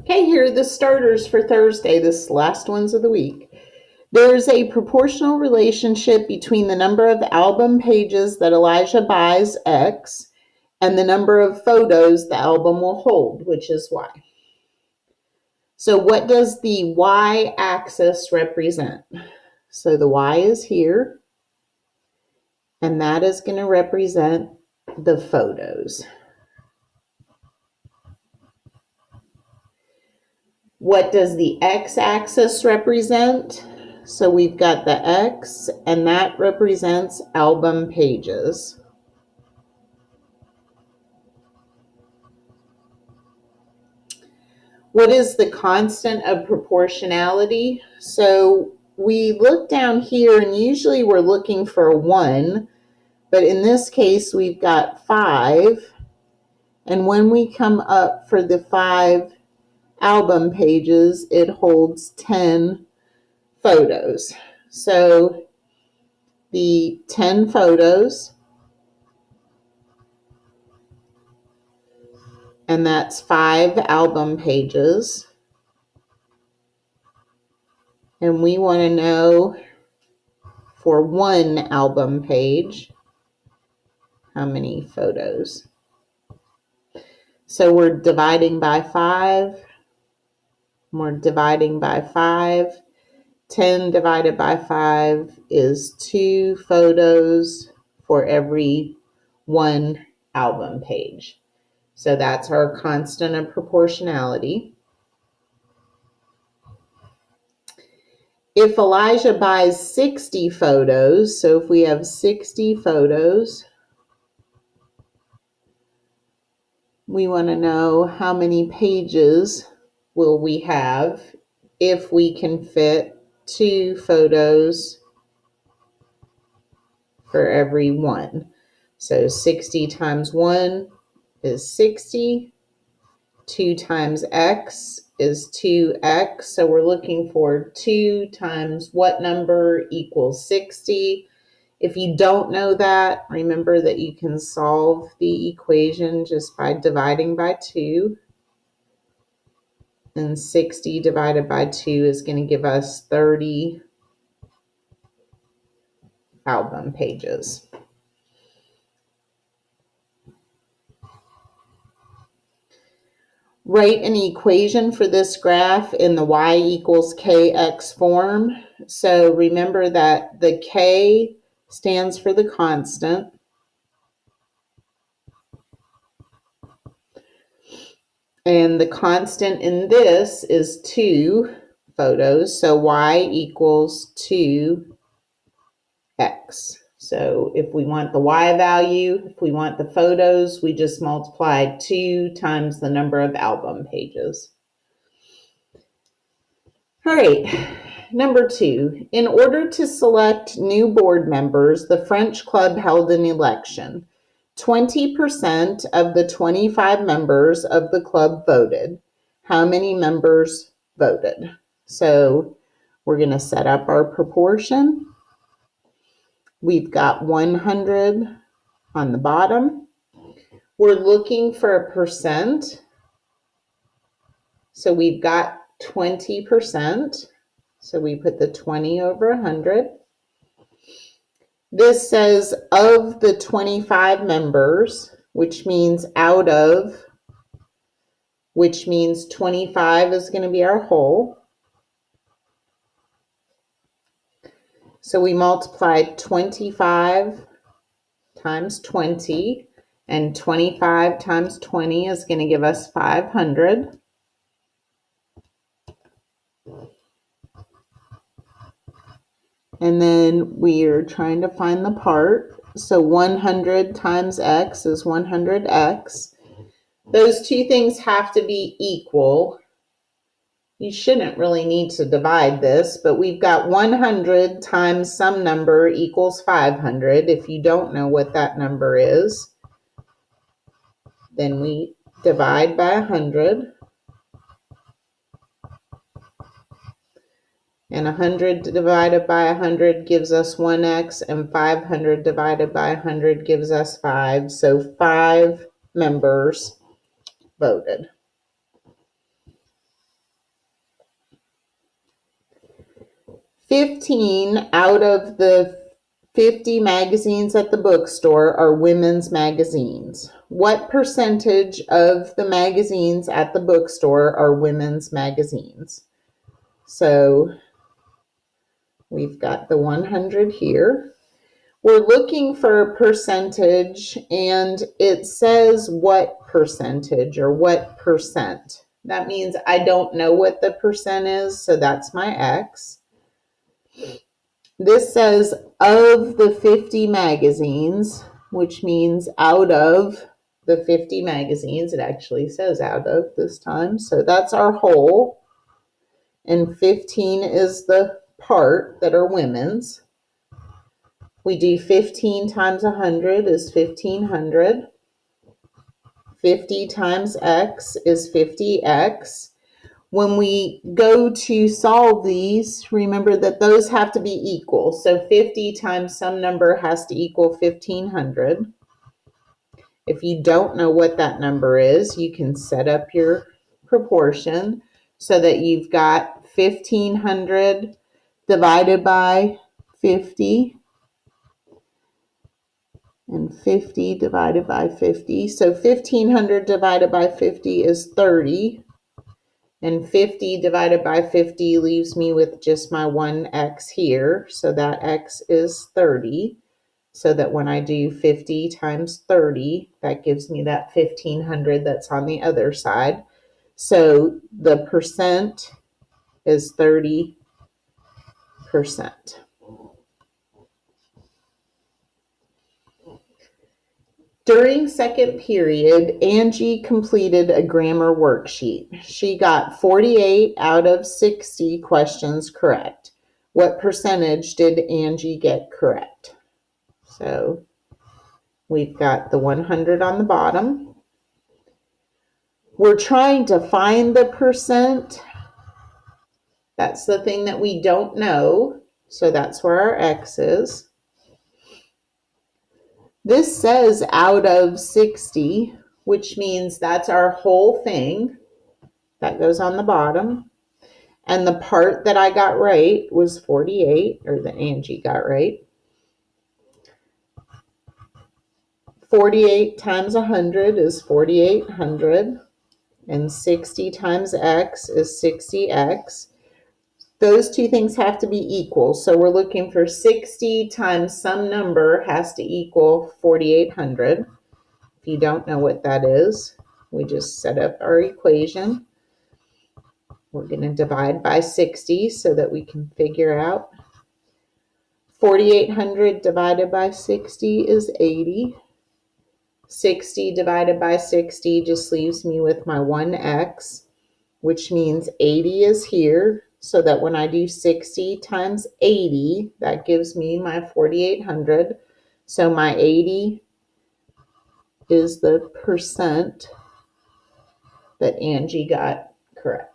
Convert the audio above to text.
Okay, here are the starters for Thursday, this last ones of the week. There's a proportional relationship between the number of album pages that Elijah buys, X, and the number of photos the album will hold, which is Y. So what does the Y-axis represent? So the Y is here, and that is going to represent the photos. What does the X-axis represent? So we've got the X, and that represents album pages. What is the constant of proportionality? So we look down here, and usually we're looking for a 1, but in this case we've got 5, and when we come up for the 5 album pages, it holds 10 photos. So the 10 photos, and that's 5 album pages. And we want to know for 1 album page, how many photos. So we're dividing by 5. We're dividing by 5. 10 divided by 5 is 2 photos for every 1 album page. So that's our constant of proportionality. If Elijah buys 60 photos, so if we have 60 photos, we want to know how many pages will we have if we can fit 2 photos for every 1. So 60 times 1 is 60. 2 times X is 2X. So we're looking for 2 times what number equals 60. If you don't know that, remember that you can solve the equation just by dividing by 2. And 60 divided by 2 is going to give us 30 album pages. Write an equation for this graph in the y equals kx form. So remember that the k stands for the constant. And the constant in this is 2 photos. So y equals 2x. So if we want the y value, if we want the photos, we just multiply 2 times the number of album pages. All right, number 2. In order to select new board members, the French Club held an election. 20% of the 25 members of the club voted. How many members voted? So we're going to set up our proportion. We've got 100 on the bottom. We're looking for a percent. So we've got 20%. So we put the 20 over 100. This says of the 25 members, which means out of, which means 25 is going to be our whole. So we multiplied 25 times 20, and 25 times 20 is going to give us 500. And then we are trying to find the part. So 100 times x is 100x. Those two things have to be equal. You shouldn't really need to divide this, but we've got 100 times some number equals 500. If you don't know what that number is, then we divide by 100. And 100 divided by 100 gives us 1x, and 500 divided by 100 gives us 5. So 5 members voted. 15 out of the 50 magazines at the bookstore are women's magazines. What percentage of the magazines at the bookstore are women's magazines? So we've got the 100 here. We're looking for a percentage, and it says what percentage or what percent. That means I don't know what the percent is, so that's my X. This says of the 50 magazines, which means out of the 50 magazines. It actually says out of this time. So that's our whole. And 15 is the part that are women's. We do 15 times 100 is 1500. 50 times X is 50X. When we go to solve these, remember that those have to be equal. So 50 times some number has to equal 1500. If you don't know what that number is, you can set up your proportion so that you've got 1500 divided by 50 and 50 divided by 50. So 1500 divided by 50 is 30. And 50 divided by 50 leaves me with just my one X here. So that X is 30. So that when I do 50 times 30, that gives me that 1500 that's on the other side. So the percent is 30%. During second period, Angie completed a grammar worksheet. She got 48 out of 60 questions correct. What percentage did Angie get correct? So we've got the 100 on the bottom. We're trying to find the percent. That's the thing that we don't know. So that's where our X is. This says out of 60, which means that's our whole thing. That goes on the bottom. And the part that I got right was 48, or that Angie got right. 48 times 100 is 4800. And 60 times X is 60X. Those two things have to be equal. So we're looking for 60 times some number has to equal 4800. If you don't know what that is, we just set up our equation. We're going to divide by 60 so that we can figure out. 4800 divided by 60 is 80. 60 divided by 60 just leaves me with my 1X, which means 80 is here. So that when I do 60 times 80, that gives me my 4800. So my 80 is the percent that Angie got correct.